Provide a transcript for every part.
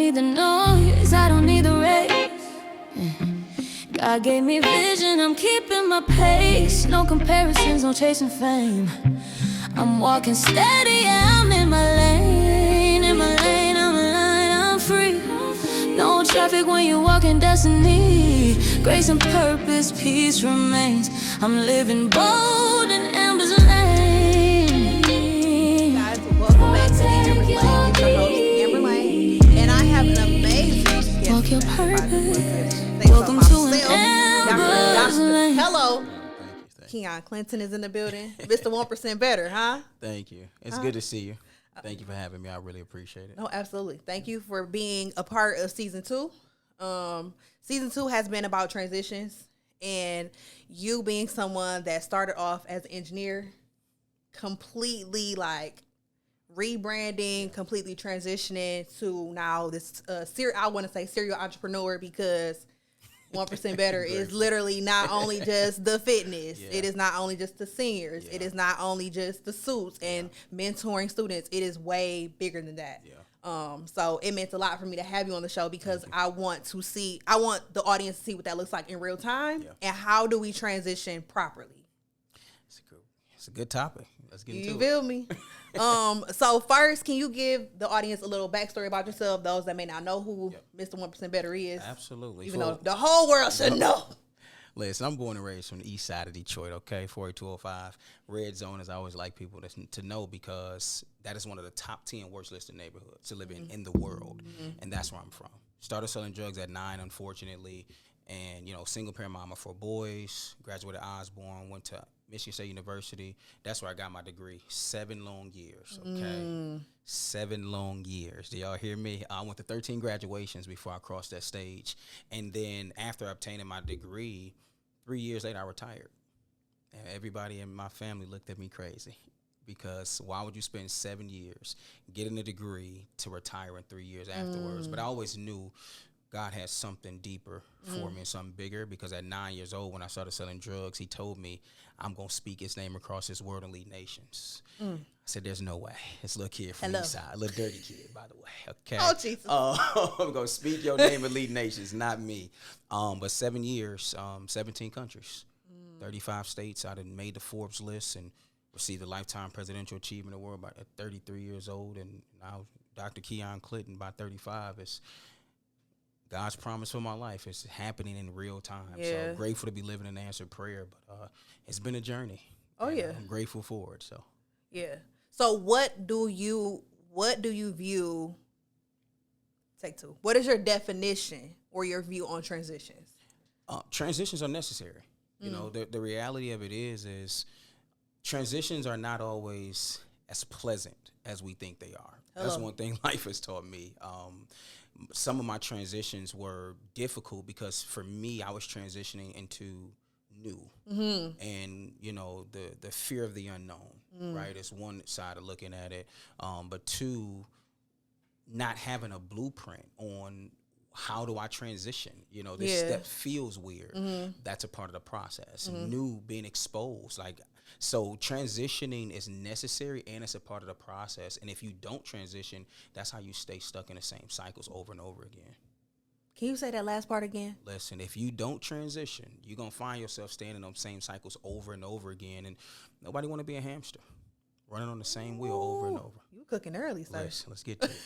Need the noise, I don't need the race. God gave me vision, I'm keeping my pace. No comparisons, no chasing fame. I'm walking steady, yeah, I'm in my lane. In my lane, I'm aligned, I'm free. No traffic when you walk in destiny. Grace and purpose, peace remains. I'm living bold in Amber's lane. Guys, welcome back to the Amber's Lane. It's your host, Amber Lane, and I have an amazing guest. Walk your today. purpose. Welcome to an Amber's Lane. Hello. Thank you. Keyon Clinton is in the building. Mr. 1% Better, huh? Thank you. It's good to see you. Thank you for having me. I really appreciate it. Oh, absolutely. Thank you for being a part of season 2. Season 2 has been about transitions, and you being someone that started off as an engineer, completely like rebranding, completely transitioning to now this I want to say serial entrepreneur, because 1% Better is literally not only just the fitness. Yeah. It is not only just the seniors. Yeah. It is not only just the suits and mentoring students. It is way bigger than that. Yeah. So it meant a lot for me to have you on the show, because I want the audience to see what that looks like in real time, and how do we transition properly. It's a good topic. Let's get into it. You feel me? So first, can you give the audience a little backstory about yourself, those that may not know who Mr. 1% Better is? Absolutely. Even though the whole world should know. Listen, I'm born and raised from the east side of Detroit, okay? 48205. Red Zone, as I always like people to know, because that is one of the top 10 worst listed neighborhoods to live in the world. And that's where I'm from. Started selling drugs at 9, unfortunately. And, single parent mama for boys, graduated Osborne, went to Michigan State University. That's where I got my degree. 7 long years, okay? 7 long years. Do y'all hear me? I went to 13 graduations before I crossed that stage. And then after obtaining my degree, 3 years later, I retired. And everybody in my family looked at me crazy, because why would you spend 7 years getting a degree to retire in 3 years afterwards? But I always knew God had something deeper for me and something bigger, because at 9 years old, when I started selling drugs, he told me, I'm going to speak his name across this world and lead nations. I said, there's no way. This little kid from the east side, a little dirty kid, by the way. Okay. Oh, Jesus. I'm going to speak your name and lead nations, not me. But 7 years, 17 countries, 35 states. I done made the Forbes list and received the Lifetime Presidential Achievement Award at 33 years old. And now Dr. Keyon Clinton by 35 is God's promise for my life. Is happening in real time. Yeah. So grateful to be living an answered prayer, but it's been a journey. Oh, yeah. I'm grateful for it. So Yeah. So what do you view, take 2, what is your definition or your view on transitions? Transitions are necessary. The reality of it is transitions are not always as pleasant as we think they are. That's one thing life has taught me. Some of my transitions were difficult because for me, I was transitioning into new, and the fear of the unknown, right? Is one side of looking at it, but 2, not having a blueprint on how do I transition. This step feels weird. That's a part of the process. New, being exposed, so transitioning is necessary, and it's a part of the process. And if you don't transition, that's how you stay stuck in the same cycles over and over again. Can you say that last part again? Listen, if you don't transition, you're going to find yourself staying in those same cycles over and over again. And nobody want to be a hamster running on the same wheel over and over. You cooking early, sir. Let's get to it.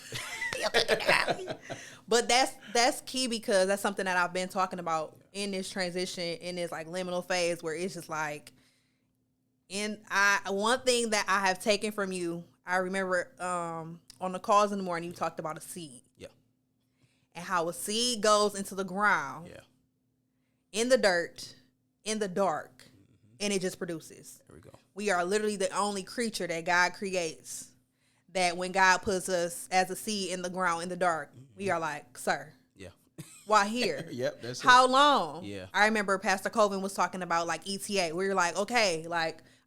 You cooking early. But that's key, because that's something that I've been talking about in this transition, in this liminal phase, where it's just one thing that I have taken from you, I remember on the calls in the morning, you talked about a seed. Yeah. And how a seed goes into the ground, in the dirt, in the dark, and it just produces. There we go. We are literally the only creature that God creates that when God puts us as a seed in the ground, in the dark, we are like, sir, why here? Yep, that's How long? Yeah. I remember Pastor Colvin was talking about ETA. We were like, okay,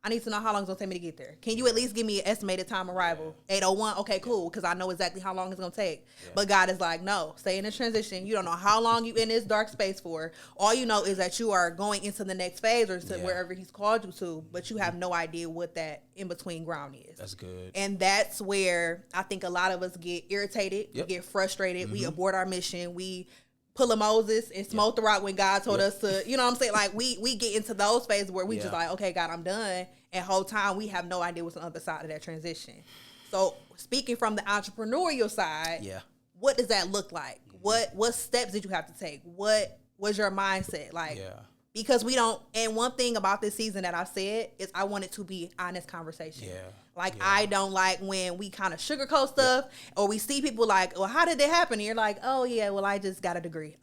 I need to know how long it's going to take me to get there. Can you at least give me an estimated time arrival? 8:01? Okay, cool, because I know exactly how long it's going to take. Yeah. But God is like, no, stay in this transition. You don't know how long you in this dark space for. All you know is that you are going into the next phase or to wherever he's called you to, but you have no idea what that in-between ground is. That's good. And that's where I think a lot of us get irritated, we get frustrated, we abort our mission, we pull a Moses and smote the rock when God told us to, you know what I'm saying? Like we get into those phases where we just like, okay, God, I'm done. And whole time we have no idea what's on the other side of that transition. So speaking from the entrepreneurial side, what does that look like? What steps did you have to take? What was your mindset? Like, because we don't, and one thing about this season that I've said is I want it to be honest conversation. I don't like when we kind of sugarcoat stuff or we see people like, well, how did it happen? And you're like, oh yeah, well, I just got a degree.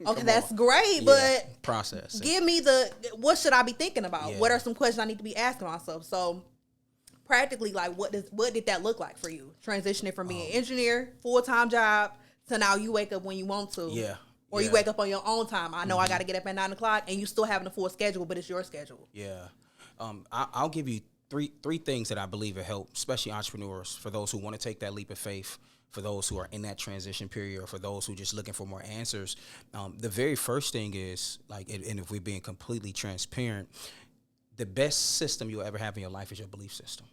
Okay, that's great, but process. Give me what should I be thinking about? What are some questions I need to be asking myself? So practically, like, what did that look like for you? Transitioning from being an engineer, full-time job, to now you wake up when you want to. Or you wake up on your own time. I know I got to get up at 9 o'clock, and you still having a full schedule, but it's your schedule. I'll give you three things that I believe will help, especially entrepreneurs, for those who want to take that leap of faith, for those who are in that transition period, or for those who are just looking for more answers. The very first thing is, like, and if we're being completely transparent, the best system you'll ever have in your life is your belief system.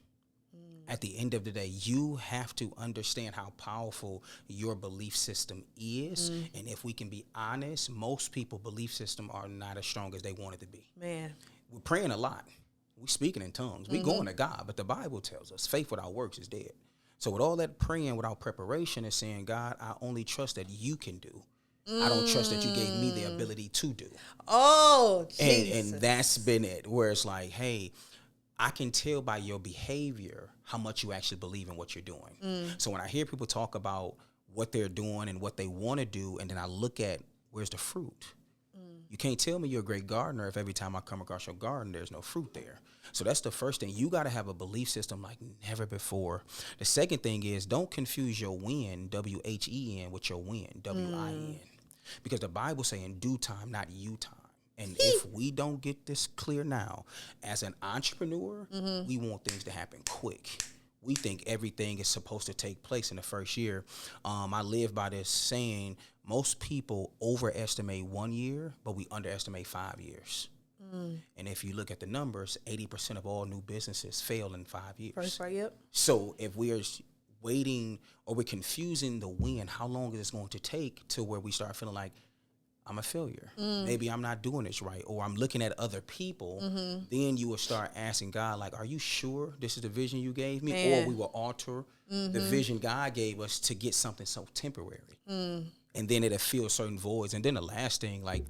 At the end of the day, you have to understand how powerful your belief system is. And if we can be honest, most people's belief system are not as strong as they want it to be. Man, we're praying a lot. We're speaking in tongues. We're going to God. But the Bible tells us faith without works is dead. So with all that praying without preparation is saying, God, I only trust that you can do. I don't trust that you gave me the ability to do. Oh, Jesus. And that's been it, where it's like, hey, I can tell by your behavior how much you actually believe in what you're doing. So when I hear people talk about what they're doing and what they want to do, and then I look at where's the fruit. You can't tell me you're a great gardener if every time I come across your garden, there's no fruit there. So that's the first thing. You got to have a belief system like never before. The second thing is don't confuse your win, W-H-E-N, with your win, W-I-N. Because the Bible say in due time, not you time. And if we don't get this clear now, as an entrepreneur, we want things to happen quick. We think everything is supposed to take place in the first year. I live by this saying, most people overestimate 1 year, but we underestimate 5 years. And if you look at the numbers, 80% of all new businesses fail in 5 years. First part, yep. So if we are waiting or we're confusing the when, how long is it going to take to where we start feeling like, I'm a failure. Maybe I'm not doing this right, or I'm looking at other people. Then you will start asking God, like, are you sure this is the vision you gave me? Man. Or we will alter the vision God gave us to get something so temporary. And then it'll fill certain voids. And then the last thing, like,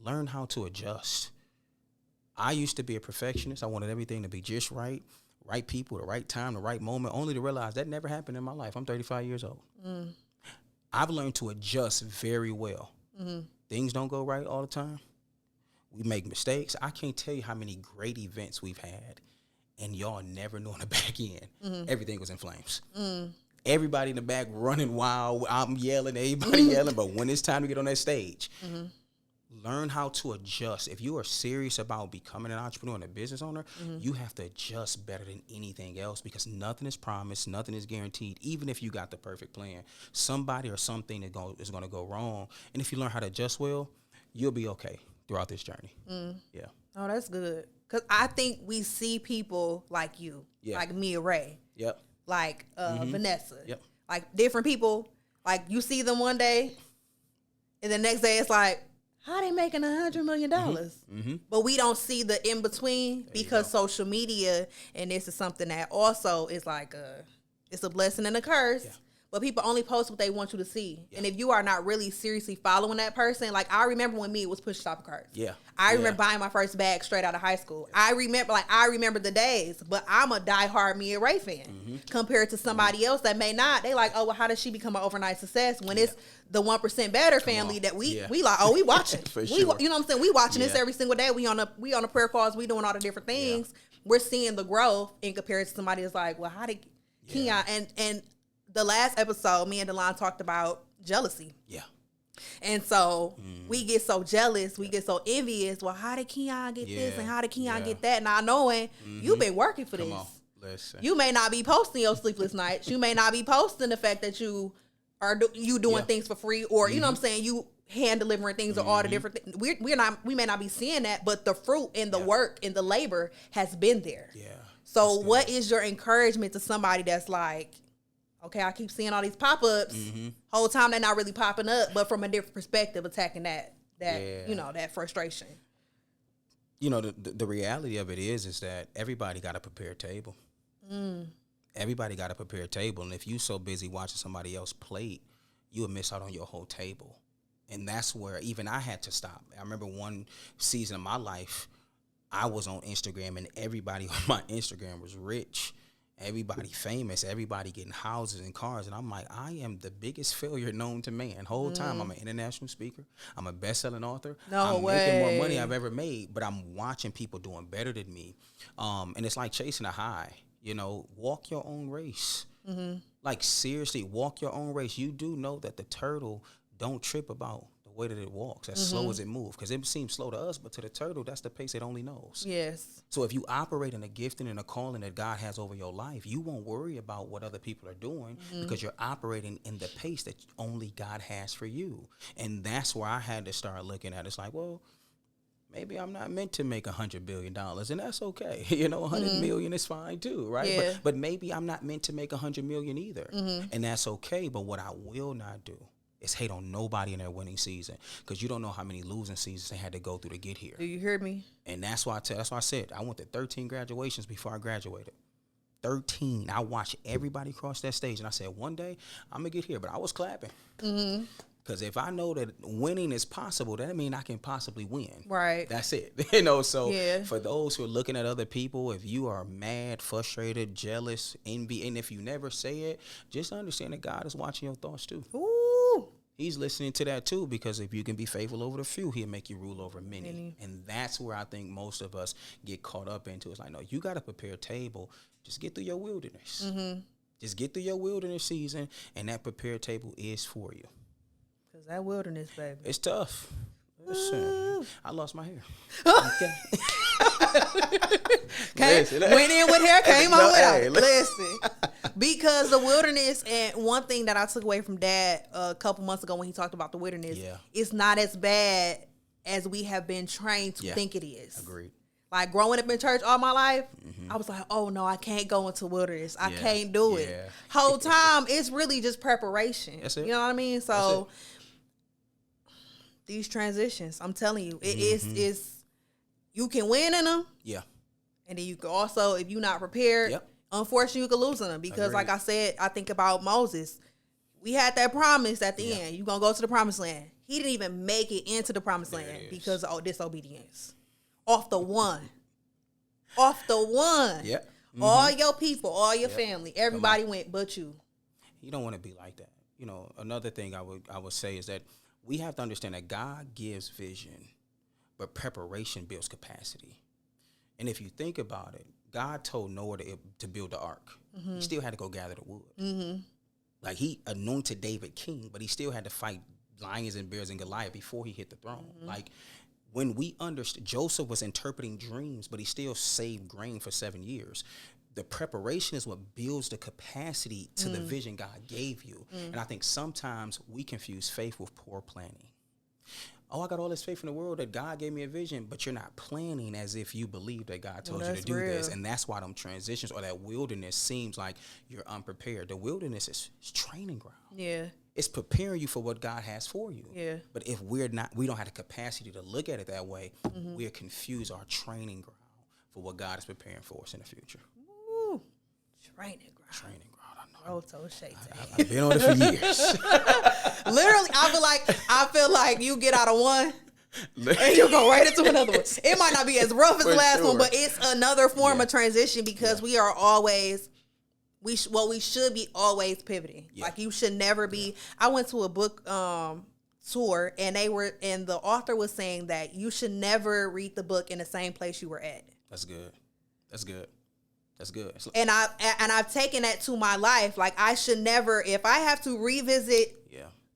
learn how to adjust. I used to be a perfectionist. I wanted everything to be just right people, the right time, the right moment, only to realize that never happened in my life. I'm 35 years old. I've learned to adjust very well. Things don't go right all the time. We make mistakes. I can't tell you how many great events we've had, and y'all never know on the back end. Everything was in flames. Everybody in the back running wild. I'm yelling, everybody yelling. But when it's time to get on that stage, learn how to adjust. If you are serious about becoming an entrepreneur and a business owner, you have to adjust better than anything else, because nothing is promised, nothing is guaranteed. Even if you got the perfect plan, somebody or something is going to go wrong. And if you learn how to adjust well, you'll be okay throughout this journey. Yeah. Oh, that's good. Because I think we see people like you, like Mia Ray, like Vanessa, like different people. Like you see them one day, and the next day it's like, how they making $100 million? But we don't see the in between because social media, and this is something that also is like it's a blessing and a curse. But people only post what they want you to see. And if you are not really seriously following that person, like I remember when me, it was push shopping carts. I remember buying my first bag straight out of high school. I remember the days, but I'm a diehard Mia Ray fan compared to somebody else that may not. They like, oh, well, how does she become an overnight success when it's the 1% better family that we like, oh, we watching. For sure. Sure. You know what I'm saying? We watching this every single day. We on the prayer calls. We doing all the different things. We're seeing the growth in comparison to somebody that's like, well, how did Keyon and the last episode, me and Delon talked about jealousy. And so we get so jealous, we get so envious. Well, how did Keyon get this and how did Keyon get that? Not knowing you've been working for this. On. Listen. You may not be posting your sleepless nights. You may not be posting the fact that you are doing things for free, or you know what I'm saying, you hand delivering things or all the different things. We may not be seeing that, but the fruit and the work and the labor has been there. Yeah. So what is your encouragement to somebody that's like, okay, I keep seeing all these pop-ups. Whole time they're not really popping up, but from a different perspective, attacking that you know, that frustration. You know, the reality of it is that everybody got a prepared table. Everybody got a prepared table, and if you so busy watching somebody else plate, you would miss out on your whole table. And that's where even I had to stop. I remember one season of my life, I was on Instagram, and everybody on my Instagram was rich. Everybody famous, everybody getting houses and cars. And I'm like, I am the biggest failure known to man. Whole time, I'm an international speaker. I'm a best-selling author. I'm making more money I've ever made, but I'm watching people doing better than me. And it's like chasing a high. You know, walk your own race. Like, seriously, walk your own race. You do know that the turtle don't trip about the way that it walks, as slow as it moves. Because it seems slow to us, but to the turtle, that's the pace it only knows. Yes. So if you operate in a gifting and a calling that God has over your life, you won't worry about what other people are doing because you're operating in the pace that only God has for you. And that's where I had to start looking at it. It's like, well, maybe I'm not meant to make $100 billion, and that's okay. You know, 100 million is fine too, right? Yeah. But maybe I'm not meant to make 100 million either, and that's okay. But what I will not do is hate on nobody in their winning season, because you don't know how many losing seasons they had to go through to get here. Do you hear me? And that's why I said I went to 13 graduations before I graduated. 13. I watched everybody cross that stage, and I said, one day I'm gonna get here. But I was clapping. Because if I know that winning is possible, that means I can possibly win. Right. That's it. You know, so for those who are looking at other people, if you are mad, frustrated, jealous, envy, and if you never say it, just understand that God is watching your thoughts too. Ooh. He's listening to that too, because if you can be faithful over the few, he'll make you rule over many. And that's where I think most of us get caught up into. It's like, no, you got to prepare a table. Just get through your wilderness. Just get through your wilderness season, and that prepared table is for you. Because that wilderness, baby. It's tough. Listen, I lost my hair. Okay. Went in with hair, came out without it. Listen. Because the wilderness, and one thing that I took away from Dad a couple months ago when he talked about the wilderness, it's not as bad as we have been trained to think it is. Agreed. Like, growing up in church all my life, I was like, oh no, I can't go into wilderness. I can't do it. Whole time, it's really just preparation. That's it. You know what I mean? So these transitions, I'm telling you, it is you can win in them. Yeah. And then you can also, if you're not prepared, unfortunately, you can lose in them. Because like I said, I think about Moses. We had that promise at the end. You're going to go to the promised land. He didn't even make it into the promised land because of disobedience. Off the one. Yeah. All your people, all your family, everybody went but you. You don't want to be like that. You know, another thing I would say is that we have to understand that God gives vision, but preparation builds capacity. And if you think about it, God told Noah to build the ark. He still had to go gather the wood. Like, he anointed David king, but he still had to fight lions and bears and Goliath before he hit the throne. Like, when we understood, Joseph was interpreting dreams, but he still saved grain for 7 years. The preparation is what builds the capacity to the vision God gave you. And I think sometimes we confuse faith with poor planning. Oh, I got all this faith in the world that God gave me a vision, but you're not planning as if you believe that God told you to do this. And that's why them transitions or that wilderness seems like you're unprepared. The wilderness is training ground. Yeah. It's preparing you for what God has for you. Yeah. But if we don't have the capacity to look at it that way, we'll confuse our training ground for what God is preparing for us in the future. Ooh. Training ground. Training ground. I've been on it for years. Literally, I feel like you get out of one and you go right into another one. It might not be as rough as the last one, but it's another form of transition because we are always, we should be always pivoting. Like, you should never be. I went to a book tour and the author was saying that you should never read the book in the same place you were at. That's good. That's good. That's good. And I've taken that to my life. Like, I should never, if I have to revisit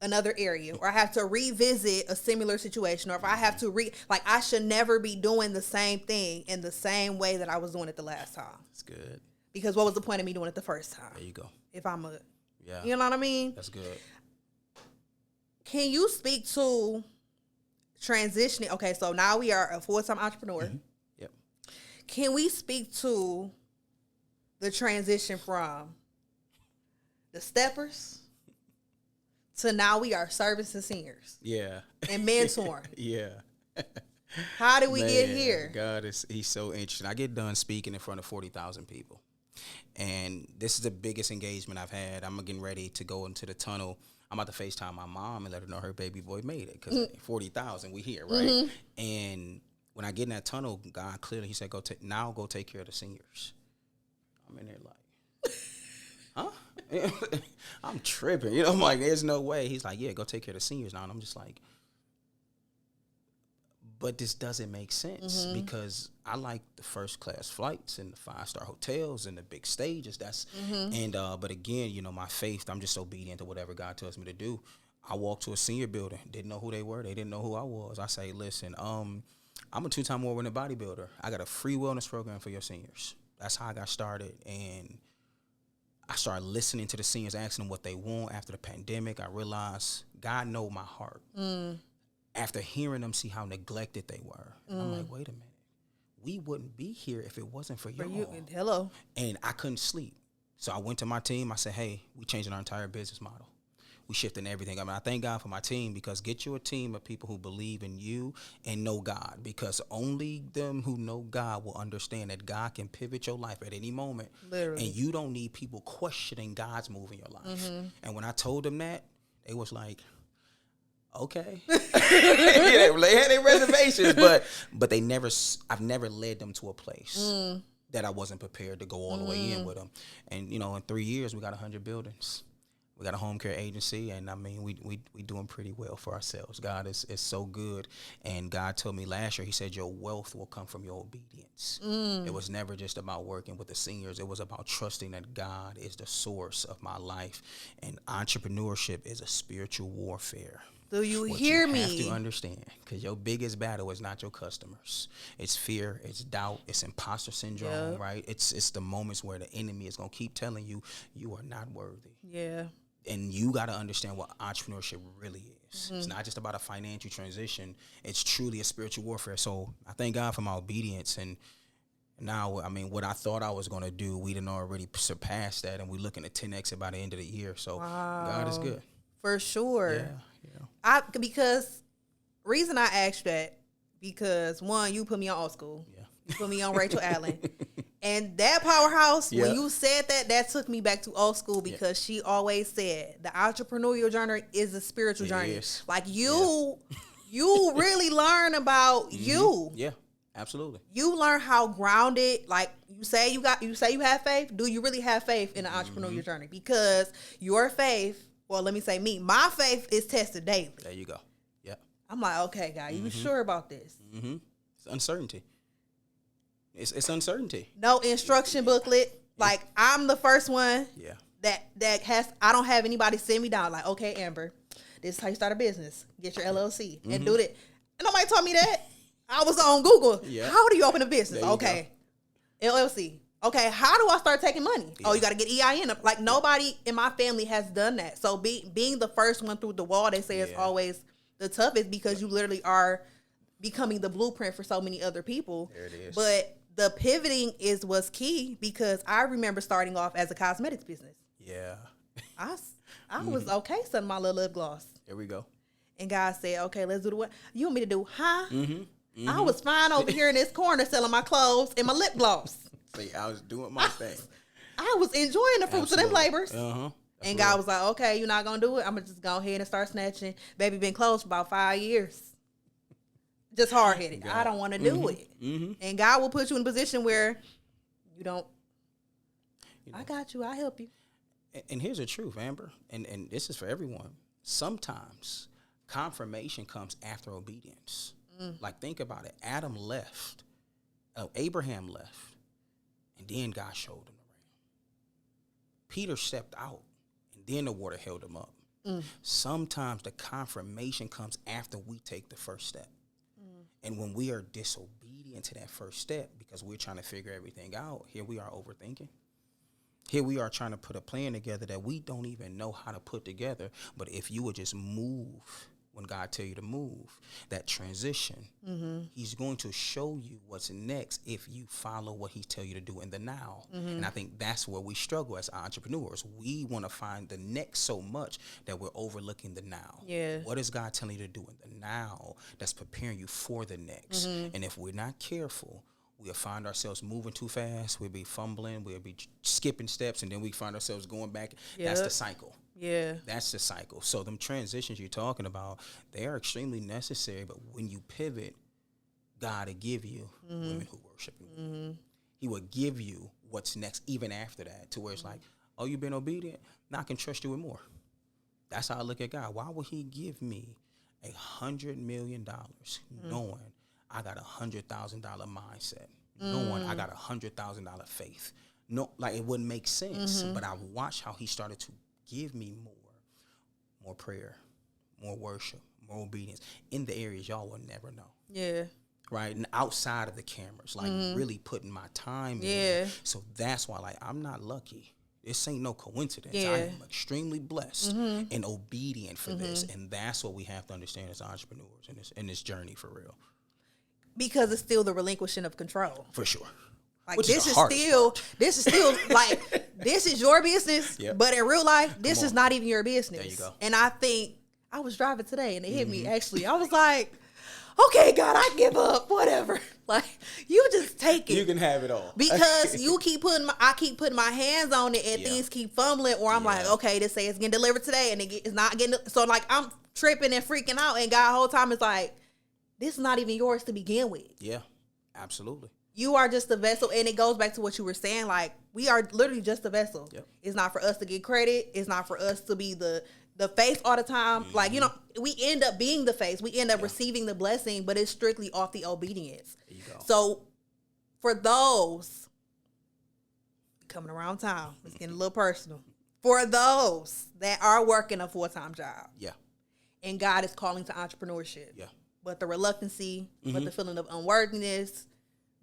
another area, or I have to revisit a similar situation, or if I have to I should never be doing the same thing in the same way that I was doing it the last time. That's good. Because what was the point of me doing it the first time? There you go. If I'm a, Yeah. you know what I mean? That's good. Can you speak to transitioning? Okay, so now we are a full-time entrepreneur. Mm-hmm. Yep. Can we speak to the transition from the steppers to now we are servicing seniors? Yeah. And mentoring. Yeah. How did we get here? God, he's so interesting. I get done speaking in front of 40,000 people. And this is the biggest engagement I've had. I'm getting ready to go into the tunnel. I'm about to FaceTime my mom and let her know her baby boy made it. Because 40,000, we here, right? Mm-hmm. And when I get in that tunnel, God clearly, he said, go take care of the seniors. I'm in there like, huh? I'm tripping. You know, I'm like, there's no way. He's like, yeah, go take care of the seniors now. And I'm just like, but this doesn't make sense because I like the first class flights and the 5-star hotels and the big stages. But again, you know, my faith, I'm just obedient to whatever God tells me to do. I walked to a senior building, didn't know who they were. They didn't know who I was. I say, listen, I'm a 2-time award-winning bodybuilder. I got a free wellness program for your seniors. That's how I got started. And I started listening to the seniors, asking them what they want. After the pandemic, I realized God know my heart. After hearing them see how neglected they were. And I'm like, wait a minute. We wouldn't be here if it wasn't for y'all. Hello. And I couldn't sleep. So I went to my team. I said, hey, we changing our entire business model. We shifting everything. I mean, I thank God for my team because get you a team of people who believe in you and know God, because only them who know God will understand that God can pivot your life at any moment. Literally. And you don't need people questioning God's move in your life. And when I told them that, they was like, okay. They had their reservations, but I've never led them to a place that I wasn't prepared to go all the way in with them. And, you know, in 3 years, we got 100 buildings. We got a home care agency, and I mean, we doing pretty well for ourselves. God is so good. And God told me last year, he said, your wealth will come from your obedience. It was never just about working with the seniors. It was about trusting that God is the source of my life. And entrepreneurship is a spiritual warfare. Do you hear me? You have to understand, because your biggest battle is not your customers. It's fear, it's doubt, it's imposter syndrome, right? It's the moments where the enemy is going to keep telling you, you are not worthy. Yeah. And you got to understand what entrepreneurship really is. It's not just about a financial transition. It's truly a spiritual warfare. So I thank God for my obedience. And now, I mean, what I thought I was going to do, we done already surpassed that. And we're looking at 10X by the end of the year. So God is good. For sure. Yeah. Because reason I asked that, because one, you put me on old school. Yeah. You put me on Rachel Allen. And that powerhouse, when you said that took me back to old school, because she always said the entrepreneurial journey is a spiritual journey. Is. Like you really learn about you. Yeah, absolutely. You learn how grounded, like you say you have faith. Do you really have faith in the entrepreneurial journey? Because your faith, well, let me say me, my faith is tested daily. There you go. Yeah. I'm like, okay, God, you sure about this? It's uncertainty. It's uncertainty. No instruction booklet. Like, I'm the first one that has, I don't have anybody send me down. Like, okay, Amber, this is how you start a business. Get your LLC and do it. And nobody told me that. I was on Google. Yeah. How do you open a business? Okay. LLC. Okay, how do I start taking money? Yeah. Oh, you got to get EIN. Like, nobody in my family has done that. So being the first one through the wall, they say, is always the toughest, because you literally are becoming the blueprint for so many other people. There it is. But the pivoting was key, because I remember starting off as a cosmetics business. Yeah. I was okay selling my little lip gloss. There we go. And God said, okay, let's do the what you want me to do, huh? I was fine over here in this corner selling my clothes and my lip gloss. See, I was doing my thing. I was enjoying the fruits of them labors. And God was like, okay, you're not going to do it? I'm going to just go ahead and start snatching. Baby been closed for about 5 years. Just hard-headed. I don't want to do it. And God will put you in a position where you don't. I got you. I'll help you. And here's the truth, Amber, and this is for everyone. Sometimes confirmation comes after obedience. Like, think about it. Adam left. Abraham left. And then God showed him the ram. Peter stepped out. And then the water held him up. Sometimes the confirmation comes after we take the first step. And when we are disobedient to that first step because we're trying to figure everything out, here we are overthinking. Here we are trying to put a plan together that we don't even know how to put together. But if you would just move when God tell you to move, that transition, he's going to show you what's next if you follow what he tell you to do in the now. And I think that's where we struggle as entrepreneurs. We want to find the next so much that we're overlooking the now. Yeah. What is God telling you to do in the now that's preparing you for the next? And if we're not careful, we'll find ourselves moving too fast. We'll be fumbling. We'll be skipping steps. And then we find ourselves going back. That's the cycle. Yeah. That's the cycle. So them transitions you're talking about, they are extremely necessary. But when you pivot, God will give you women who worship him. He will give you what's next even after that, to where it's like, oh, you've been obedient? Now I can trust you with more. That's how I look at God. Why would he give me $100 million knowing I got $100,000 mindset, knowing I got $100,000 faith? No, like it wouldn't make sense. But I watched how he started to give me more prayer, more worship, more obedience in the areas y'all will never know. Yeah. Right? And outside of the cameras, like really putting my time Yeah. in. So that's why, like, I'm not lucky. This ain't no coincidence. Yeah. I am extremely blessed and obedient for this. And that's what we have to understand as entrepreneurs in this journey, for real. Because it's still the relinquishing of control. For sure. Like Which this is is still like this is your business, Yep. but in real life, this is not even your business. There you go. And I think I was driving today and it hit me actually. I was like, okay, God, I give up, whatever. Like you just take it. You can have it all. Because I keep putting my hands on it and Yeah. things keep fumbling, or I'm like, okay, this say it's getting delivered today and it's not getting, so like I'm tripping and freaking out, and God the whole time is like, this is not even yours to begin with. Yeah, absolutely. You are just a vessel, and it goes back to what you were saying. Like, we are literally just a vessel. Yep. It's not for us to get credit. It's not for us to be the face all the time. Like, you know, we end up being the face. We end up receiving the blessing, but it's strictly off the obedience. There you go. So, for those coming around town, it's getting a little personal. For those that are working a full-time job, Yeah. and God is calling to entrepreneurship, Yeah. but the reluctancy, but the feeling of unworthiness,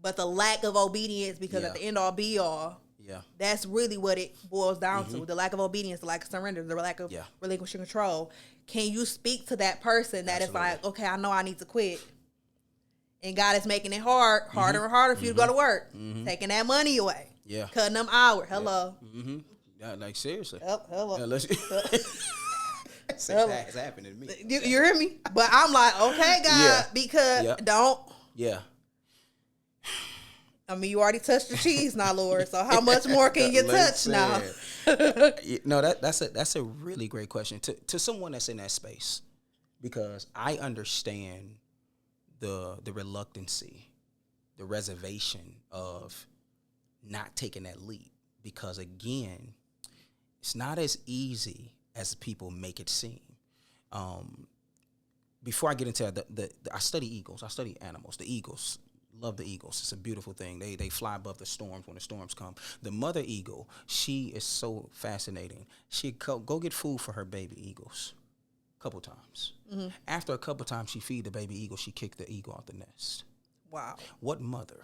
but the lack of obedience, because at the end all be all, Yeah. that's really what it boils down to. The lack of obedience, the lack of surrender, the lack of relinquishing control. Can you speak to that person that is like, okay, I know I need to quit, and God is making it harder and harder for you to go to work, taking that money away, cutting them hours. Hello. Yeah, like seriously. Hello. Yeah, let's It's happening to me. You hear me? But I'm like, okay, God, because don't. Yeah. I mean, you already touched the cheese now, Lord. So how much more can you touch now? No, that's a really great question to someone that's in that space, because I understand the reluctancy, the reservation of not taking that leap, because again, it's not as easy as people make it seem. Before I get into that, I study eagles. I study animals. The eagles. Love the eagles. It's a beautiful thing. They fly above the storms when the storms come. The mother eagle, she is so fascinating. She go get food for her baby eagles a couple times. After a couple times she feed the baby eagle, she kick the eagle out the nest. Wow. What mother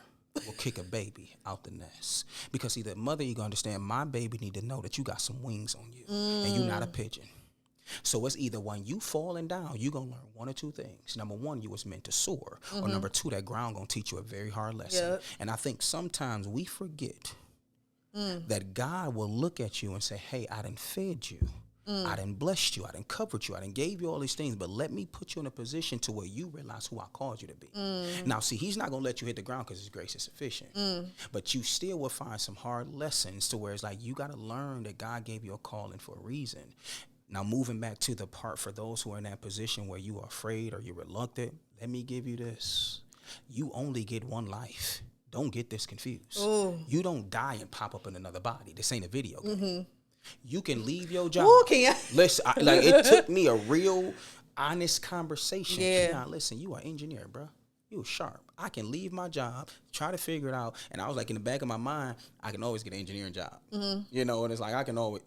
will kick a baby out the nest? Because see, the mother eagle understand, my baby need to know that you got some wings on you and you're not a pigeon. So it's either when you falling down, you're going to learn one or two things. Number one, you was meant to soar. Or number two, that ground going to teach you a very hard lesson. Yep. And I think sometimes we forget that God will look at you and say, hey, I done fed you. I done blessed you. I done covered you. I done gave you all these things. But let me put you in a position to where you realize who I called you to be. Now, see, he's not going to let you hit the ground because his grace is sufficient. But you still will find some hard lessons to where it's like you got to learn that God gave you a calling for a reason. Now, moving back to the part for those who are in that position where you are afraid or you're reluctant, let me give you this. You only get one life. Don't get this confused. Ooh. You don't die and pop up in another body. This ain't a video game. You can leave your job. Ooh, can you? Listen, like it took me a real honest conversation. Yeah. Keyon, listen, you are an engineer, bro. You sharp. I can leave my job, try to figure it out. And I was like, in the back of my mind, I can always get an engineering job. You know, and it's like, I can always.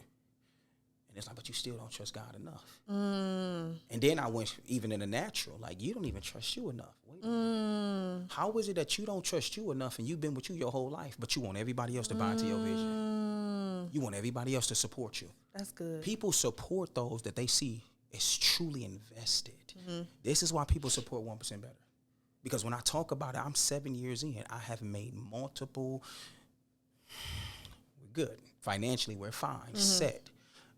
And it's like, but you still don't trust God enough. And then I went even in the natural, like, you don't even trust you enough. Wait a minute. How is it that you don't trust you enough and you've been with you your whole life, but you want everybody else to buy into your vision? You want everybody else to support you. That's good. People support those that they see is truly invested. This is why people support 1% Better. Because when I talk about it, I'm 7 years in. I have made multiple, we're good. Financially, we're fine, set.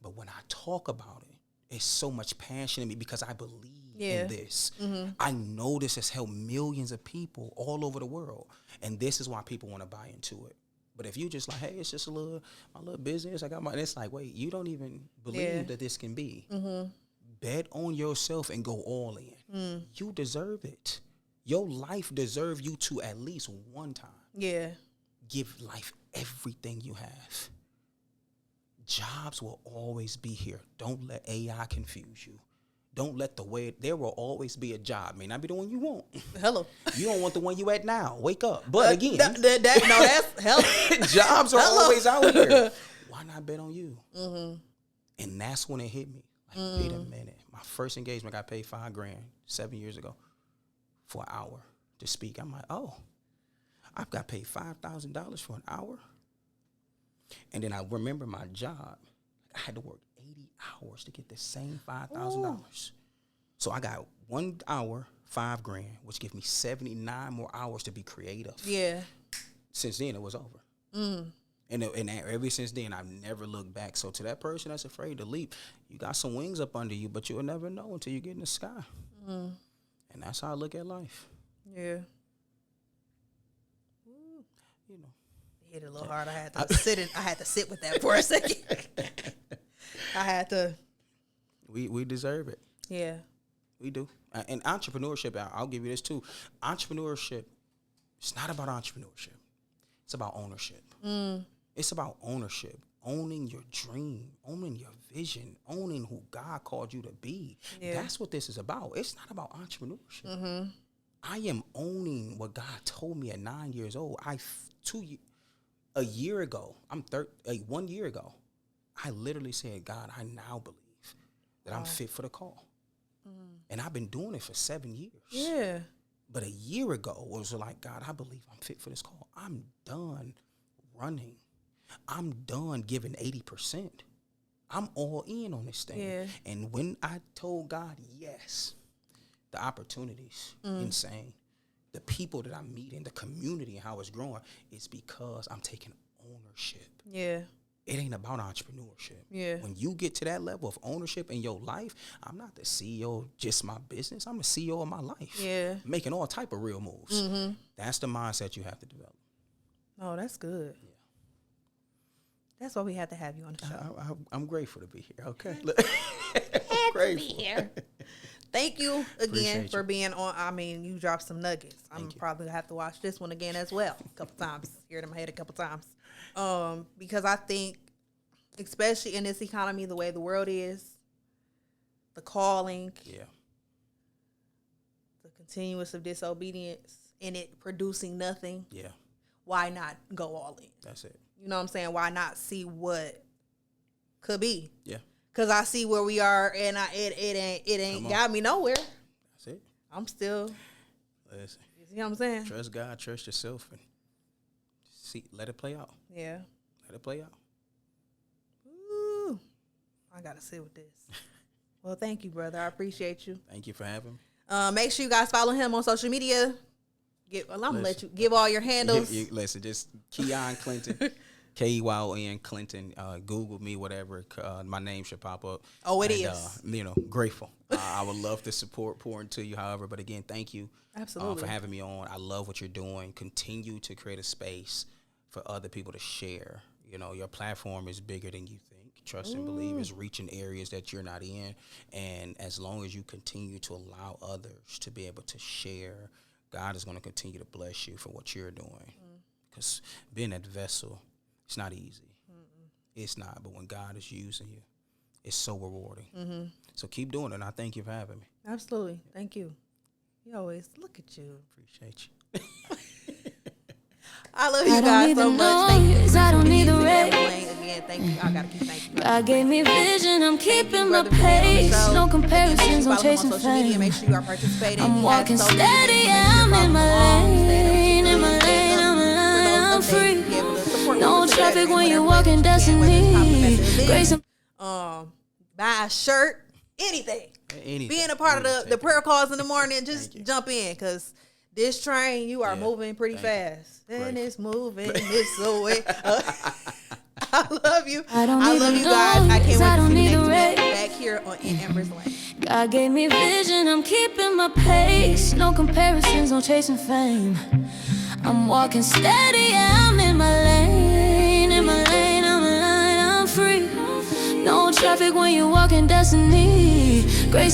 But when I talk about it, it's so much passion in me because I believe in this. I know this has helped millions of people all over the world. And this is why people want to buy into it. But if you just like, hey, it's just my little business, I got my, and it's like, wait, you don't even believe that this can be. Bet on yourself and go all in. You deserve it. Your life deserves you to at least one time. Yeah. Give life everything you have. Jobs will always be here. Don't let AI confuse you. Don't let there will always be a job. May not be the one you want. Hello. You don't want the one you at now. Wake up. But again. That's hello. Jobs are always out here. Why not bet on you? And that's when it hit me. Like, wait a minute. My first engagement got paid $5,000 7 years ago for an hour to speak. I'm like, oh, I've got paid $5,000 for an hour. And then I remember my job. I had to work 80 hours to get the same $5,000. So I got 1 hour, $5,000, which gives me 79 more hours to be creative. Yeah. Since then, it was over. And ever since then, I've never looked back. So to that person that's afraid to leap, you got some wings up under you, but you'll never know until you get in the sky. And that's how I look at life. Yeah. You know. Hit it a little hard. I had to sit with that for a second. I had to. We deserve it. Yeah. We do. And entrepreneurship, I'll give you this too. Entrepreneurship, it's not about entrepreneurship. It's about ownership. It's about ownership, owning your dream, owning your vision, owning who God called you to be. Yeah. That's what this is about. It's not about entrepreneurship. I am owning what God told me at 9 years old. A year ago, 1 year ago, I literally said, God, I now believe that I'm fit for the call. And I've been doing it for 7 years. Yeah. But a year ago, it was like, God, I believe I'm fit for this call. I'm done running. I'm done giving 80%. I'm all in on this thing. Yeah. And when I told God yes, the opportunities, insane. The people that I'm meeting, the community and how it's growing, it's because I'm taking ownership. Yeah. It ain't about entrepreneurship. Yeah. When you get to that level of ownership in your life, I'm not the CEO of just my business. I'm the CEO of my life. Yeah. Making all type of real moves. That's the mindset you have to develop. Oh, that's good. Yeah. That's why we had to have you on the show. I'm grateful to be here. Okay. Grateful to be here. Thank you again for being on. I mean, you dropped some nuggets. I'm probably gonna have to watch this one again as well a couple times. Hear it in my head a couple times. Because I think, especially in this economy, the way the world is, the calling, the continuous of disobedience, and it producing nothing. Yeah. Why not go all in? That's it. You know what I'm saying? Why not see what could be? Yeah. Cause I see where we are, and it ain't got me nowhere. That's it. I'm still. Listen. You see what I'm saying? Trust God, trust yourself, and let it play out. Yeah. Let it play out. Ooh, I gotta sit with this. Well, thank you, brother. I appreciate you. Thank you for having me. Make sure you guys follow him on social media. I'm gonna let you give all your handles. Listen, just Keyon Clinton. Keyon Clinton. Google me, whatever. My name should pop up. Oh, it is. Grateful. I would love to pour into you, however. But again, thank you for having me on. I love what you're doing. Continue to create a space for other people to share. You know, your platform is bigger than you think. Trust and believe is reaching areas that you're not in. And as long as you continue to allow others to be able to share, God is going to continue to bless you for what you're doing. Because being that vessel, it's not easy. It's not. But when God is using you, it's so rewarding. So keep doing it. And I thank you for having me. Absolutely. Thank you. You always look at you. Appreciate you. I love you guys so much. Thank you. I don't need the rain. again, thank you. I gotta keep thanking you. God gave me vision, I'm keeping my brother, for being on the pace. show. No Again, comparisons, no follow him on chasing social media. fame. Make sure you are participating. I'm He has walking social media. steady, Make sure yeah, you I'm follow in him my along. lane, in my And, lane, I'm in my lane, I'm for those free. updates, be able to support No you traffic when you whatever walk way in that you can, whether it's popping destiny. at the event, Grace and buy a shirt, anything. Anything. Being a part of the prayer calls in the morning, just jump in, because this train, you are moving pretty fast. And it's moving this way. I love you. I don't I need love the you guys. I noise, can't I wait to don't see need you the next week race. back here on In Empress Lane. God gave me vision, I'm keeping my pace. No comparisons, no chasing fame. I'm walking steady, yeah, I'm in my lane, in my lane, I'm in line, I'm free. No traffic when you walk in destiny. Grace